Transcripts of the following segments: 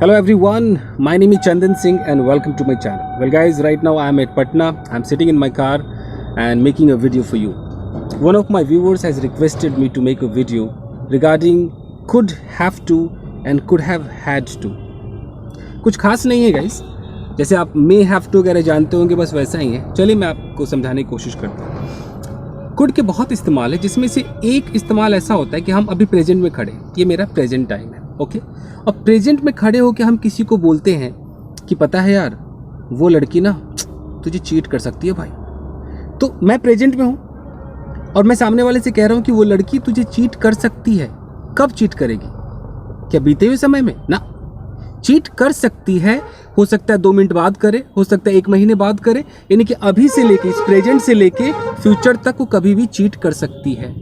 Hello everyone, my name is Chandan Singh and welcome to my channel. Well guys, right now I am at Patna. I am sitting in my car and making a video for you. One of my viewers has requested me to make a video regarding could have to and could have had to. कुछ खास नहीं है guys, जैसे आप may have to वगैरह जानते होंगे बस वैसा ही है. चलिए मैं आपको समझाने की कोशिश करता हूँ. कुड के बहुत इस्तेमाल है जिसमें से एक इस्तेमाल ऐसा होता है कि हम अभी प्रेजेंट में खड़े, ये मेरा प्रेजेंट टाइम है, ओके. और प्रेजेंट में खड़े होकर हम किसी को बोलते हैं कि पता है यार वो लड़की ना तुझे चीट कर सकती है भाई. तो मैं प्रेजेंट में हूँ और मैं सामने वाले से कह रहा हूँ कि वो लड़की तुझे चीट कर सकती है. कब चीट करेगी? क्या बीते हुए समय में? ना, चीट कर सकती है. हो सकता है 2 मिनट बाद करे, हो सकता है 1 महीने बाद करे, यानी कि अभी से लेके इस प्रेजेंट से लेके फ्यूचर तक वो कभी भी चीट कर सकती है.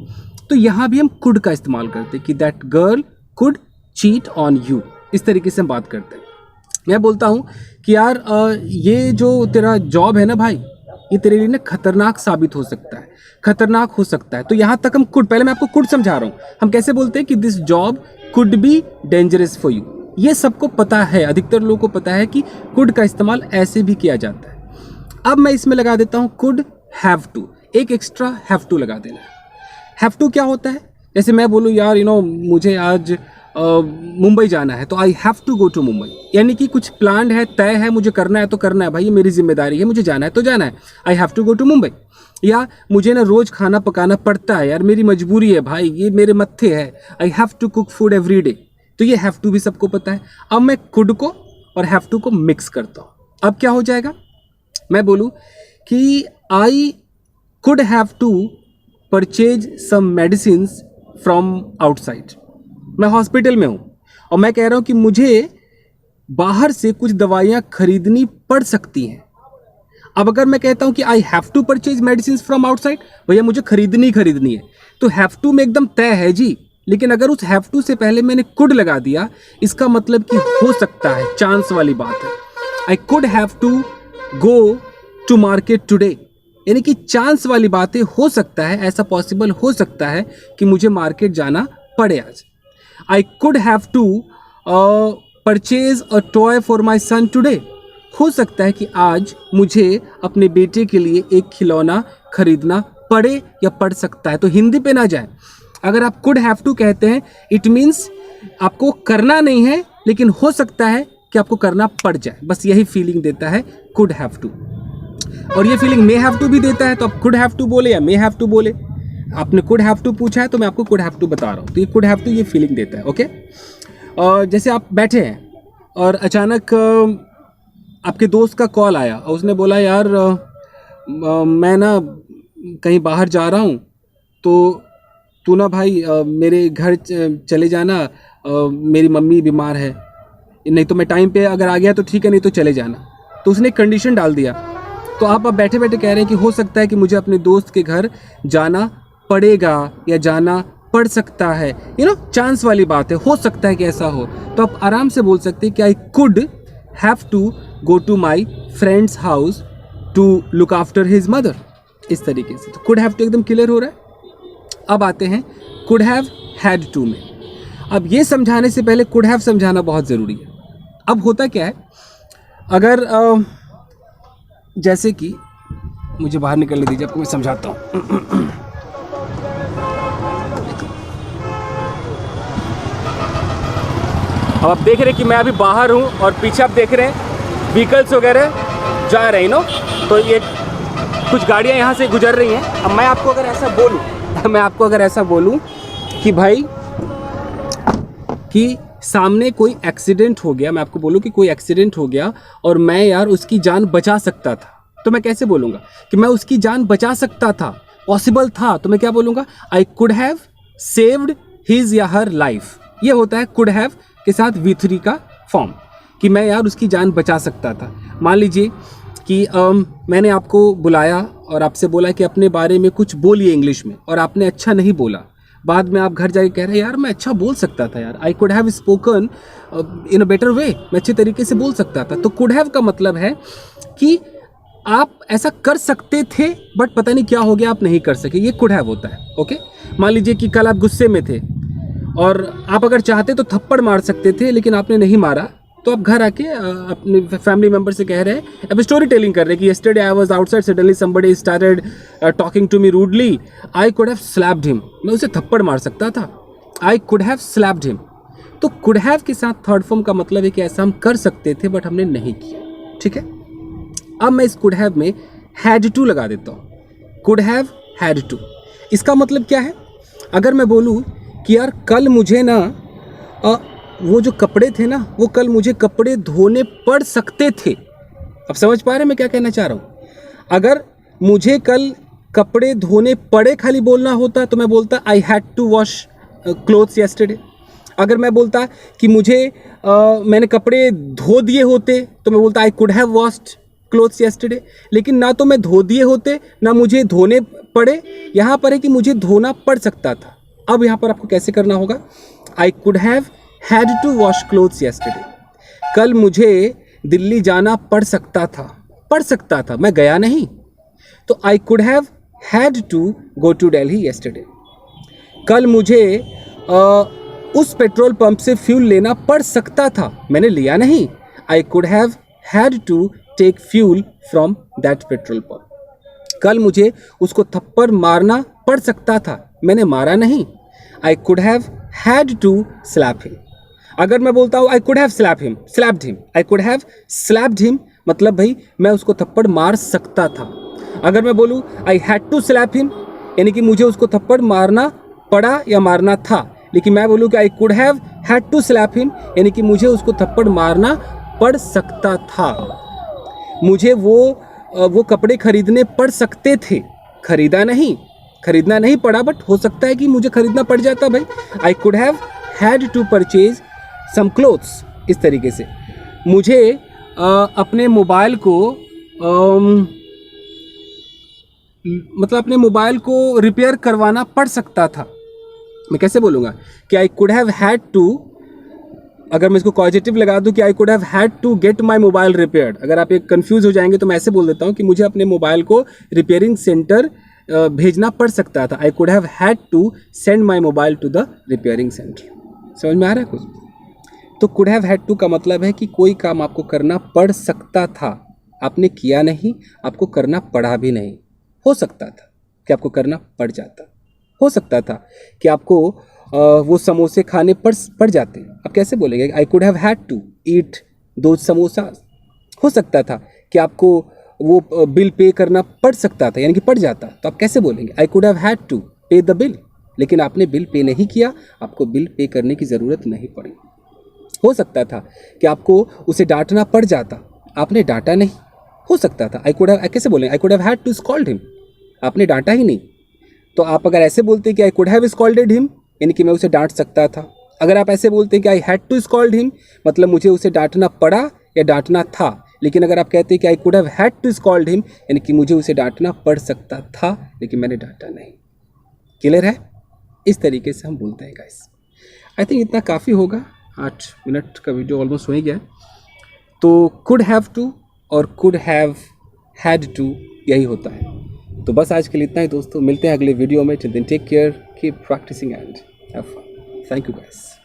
तो यहाँ भी हम कुड का इस्तेमाल करते हैं कि that girl could cheat on you. इस तरीके से हम बात करते हैं. मैं बोलता हूँ कि यार ये जो तेरा जॉब है ना भाई, ये तेरे लिए ना खतरनाक साबित हो सकता है, खतरनाक हो सकता है. तो यहाँ तक हम कुड, पहले मैं आपको कुड समझा रहा हूँ. हम कैसे बोलते हैं कि this job could be dangerous for you. ये सबको पता है, अधिकतर लोगों को पता है कि कुड का इस्तेमाल ऐसे भी किया जाता है. अब मैं इसमें लगा देता हूँ कुड हैव टू. एक एक्स्ट्रा हैव टू लगा देना. हैव टू क्या होता है? जैसे मैं बोलूँ यार मुझे आज मुंबई जाना है तो I have to go to Mumbai, यानी कि कुछ प्लान है, तय है, मुझे करना है तो करना है भाई, ये मेरी जिम्मेदारी है, मुझे जाना है तो जाना है. I have to go to Mumbai. या मुझे ना रोज़ खाना पकाना पड़ता है यार, मेरी मजबूरी है भाई, ये मेरे मत्थे है, I have to cook food every day. तो ये हैव टू भी सबको पता है. अब मैं कुड को और हैव टू को मिक्स करता हूँ. अब क्या हो जाएगा? मैं बोलूँ कि I could have to purchase some medicines from outside. मैं हॉस्पिटल में हूँ और मैं कह रहा हूँ कि मुझे बाहर से कुछ दवाइयाँ खरीदनी पड़ सकती हैं. अब अगर मैं कहता हूँ कि I have to purchase medicines from outside, भैया मुझे खरीदनी है, तो हैव टू में एकदम तय है जी. लेकिन अगर उस हैव टू से पहले मैंने कुड लगा दिया, इसका मतलब कि हो सकता है, चांस वाली बात है. I could have to go to market today, यानी कि चांस वाली बातें, हो सकता है, ऐसा पॉसिबल हो सकता है कि मुझे मार्केट जाना पड़े आज. I could have to purchase a toy for my son today. हो सकता है कि आज मुझे अपने बेटे के लिए एक खिलौना खरीदना पड़े या पड़ सकता है. तो हिंदी पे ना जाए. अगर आप कुड हैव टू कहते हैं, इट मीन्स आपको करना नहीं है लेकिन हो सकता है कि आपको करना पड़ जाए. बस यही फीलिंग देता है कुड हैव टू. और ये फीलिंग मे हैव टू भी देता है. तो आप कुड हैव टू बोले या मे हैव टू बोले, आपने कुड हैव टू पूछा है तो मैं आपको कुड हैव टू बता रहा हूँ. तो ये कुड हैव टू ये फीलिंग देता है, ओके. और जैसे आप बैठे हैं और अचानक आपके दोस्त का कॉल आया और उसने बोला यार मैं ना कहीं बाहर जा रहा हूँ, तो तू ना भाई मेरे घर चले जाना, मेरी मम्मी बीमार है, नहीं तो मैं टाइम पे अगर आ गया तो ठीक है, नहीं तो चले जाना. तो उसने कंडीशन डाल दिया. तो आप अब बैठे बैठे कह रहे हैं कि हो सकता है कि मुझे अपने दोस्त के घर जाना पड़ेगा या जाना पड़ सकता है. चांस वाली बात है, हो सकता है कि ऐसा हो. तो आप आराम से बोल सकते हैं कि I could have to go to my friend's house to look after his mother. इस तरीके से तो कुड हैव टू एकदम क्लियर हो रहा है. अब आते हैं कुड हैव हैड टू में. अब ये समझाने से पहले कुड हैव समझाना बहुत ज़रूरी है. अब होता क्या है, अगर जैसे कि मुझे बाहर निकलने दीजिए, आपको मैं समझाता हूँ. अब आप देख रहे हैं कि मैं अभी बाहर हूँ और पीछे आप देख रहे हैं व्हीकल्स वगैरह जा रहे हैं तो ये कुछ गाड़ियाँ यहाँ से गुजर रही हैं. अब मैं आपको अगर ऐसा बोलूँ कि भाई कि सामने कोई एक्सीडेंट हो गया, मैं आपको बोलूँ कि कोई एक्सीडेंट हो गया और मैं यार उसकी जान बचा सकता था, तो मैं कैसे बोलूँगा कि मैं उसकी जान बचा सकता था, पॉसिबल था. तो मैं क्या बोलूँगा? आई कुड हैव सेव्ड हिज या हर लाइफ. ये होता है कुड हैव के साथ V3 का फॉर्म, कि मैं यार उसकी जान बचा सकता था. मान लीजिए कि मैंने आपको बुलाया और आपसे बोला कि अपने बारे में कुछ बोलिए इंग्लिश में, और आपने अच्छा नहीं बोला. बाद में आप घर जाके कह रहे हैं यार मैं अच्छा बोल सकता था यार, आई could have spoken in a better way, मैं अच्छे तरीके से बोल सकता था. तो कुड हैव का मतलब है कि आप ऐसा कर सकते थे बट पता नहीं क्या हो गया, आप नहीं कर सके. ये कुड हैव होता है, ओके. मान लीजिए कि कल आप गुस्से में थे और आप अगर चाहते तो थप्पड़ मार सकते थे लेकिन आपने नहीं मारा, तो आप घर आके अपने फैमिली मेम्बर से कह रहे हैं, अब स्टोरी टेलिंग कर रहे हैं कि yesterday I was outside, suddenly somebody started talking to me rudely, I could have slapped him, मैं उसे थप्पड़ मार सकता था, I could have slapped him. तो कुड हैव के साथ थर्ड फॉर्म का मतलब है कि ऐसा हम कर सकते थे बट हमने नहीं किया, ठीक है। अब मैं इस कुड हैव में हैड टू लगा देता हूँ, कुड हैव हैड टू। इसका मतलब क्या है, अगर मैं बोलूँ कि यार कल मुझे ना वो जो कपड़े थे ना, वो कल मुझे कपड़े धोने पड़ सकते थे। अब समझ पा रहे हैं मैं क्या कहना चाह रहा हूँ। अगर मुझे कल कपड़े धोने पड़े खाली बोलना होता तो मैं बोलता I had to wash clothes yesterday. अगर मैं बोलता कि मैंने कपड़े धो दिए होते तो मैं बोलता आई could have washed clothes yesterday. लेकिन ना तो मैं धो दिए होते ना मुझे धोने पड़े, यहाँ पर है कि मुझे धोना पड़ सकता था। अब यहाँ पर आपको कैसे करना होगा, I could have had to wash clothes yesterday. कल मुझे दिल्ली जाना पड़ सकता था, मैं गया नहीं, तो I could have had to go to Delhi yesterday. कल मुझे उस पेट्रोल पंप से फ्यूल लेना पड़ सकता था, मैंने लिया नहीं, I could have had to take fuel from that petrol pump. कल मुझे उसको थप्पड़ मारना पड़ सकता था, मैंने मारा नहीं, I could have had to slap him. अगर मैं बोलता हूँ I could have slapped him, I could have slapped him, मतलब भाई मैं उसको थप्पड़ मार सकता था। अगर मैं बोलूँ I had to slap him, यानी कि मुझे उसको थप्पड़ मारना पड़ा या मारना था, लेकिन मैं बोलूँ कि I could have had to slap him, यानी कि मुझे उसको थप्पड़ मारना पड़ सकता था। मुझे वो कपड़े खरीदने पड़ सकते थे, खरीदना नहीं पड़ा, बट हो सकता है कि मुझे खरीदना पड़ जाता भाई। I could have had to purchase some clothes. इस तरीके से मुझे अपने मोबाइल को मतलब अपने मोबाइल को रिपेयर करवाना पड़ सकता था। मैं कैसे बोलूँगा कि I could have had to, अगर मैं इसको पॉजिटिव लगा दूं कि I could have had to get my mobile repaired. अगर आप एक कंफ्यूज हो जाएंगे तो मैं ऐसे बोल देता हूँ कि मुझे अपने मोबाइल को रिपेयरिंग सेंटर भेजना पड़ सकता था। I could have had to send my mobile to the repairing centre. समझ में आ रहा है कुछ? तो कुड हैव हैड टू का मतलब है कि कोई काम आपको करना पड़ सकता था, आपने किया नहीं, आपको करना पड़ा भी नहीं। हो सकता था कि आपको करना पड़ जाता, हो सकता था कि आपको वो समोसे खाने पड़ जाते। आप कैसे बोलेंगे? I could have had to eat दो समोसा। हो सकता था कि आपको वो बिल पे करना पड़ सकता था, यानी कि पड़ जाता, तो आप कैसे बोलेंगे? I could have had to pay the bill. लेकिन आपने बिल पे नहीं किया, आपको बिल पे करने की ज़रूरत नहीं पड़ी। हो सकता था कि आपको उसे डांटना पड़ जाता, आपने डांटा नहीं। हो सकता था आई कुड हैव, कैसे बोलेंगे? I could have had to scold him, आपने डांटा ही नहीं। तो आप अगर ऐसे बोलते कि I could have scolded him, यानी कि मैं उसे डांट सकता था। अगर आप ऐसे बोलते हैं कि I had to scold him, मतलब मुझे उसे डांटना पड़ा या डांटना था। लेकिन अगर आप कहते हैं कि I could have had to scold him, यानी कि मुझे उसे डांटना पड़ सकता था लेकिन मैंने डांटा नहीं। क्लियर है? इस तरीके से हम बोलते हैं गाइस। आई थिंक इतना काफ़ी होगा, 8 मिनट का वीडियो ऑलमोस्ट हो ही गया। तो कुड हैव टू और कुड हैव हैड टू यही होता है। तो बस आज के लिए इतना ही दोस्तों, मिलते हैं अगले वीडियो में। Till then take care, keep practising and have fun. Thank you guys.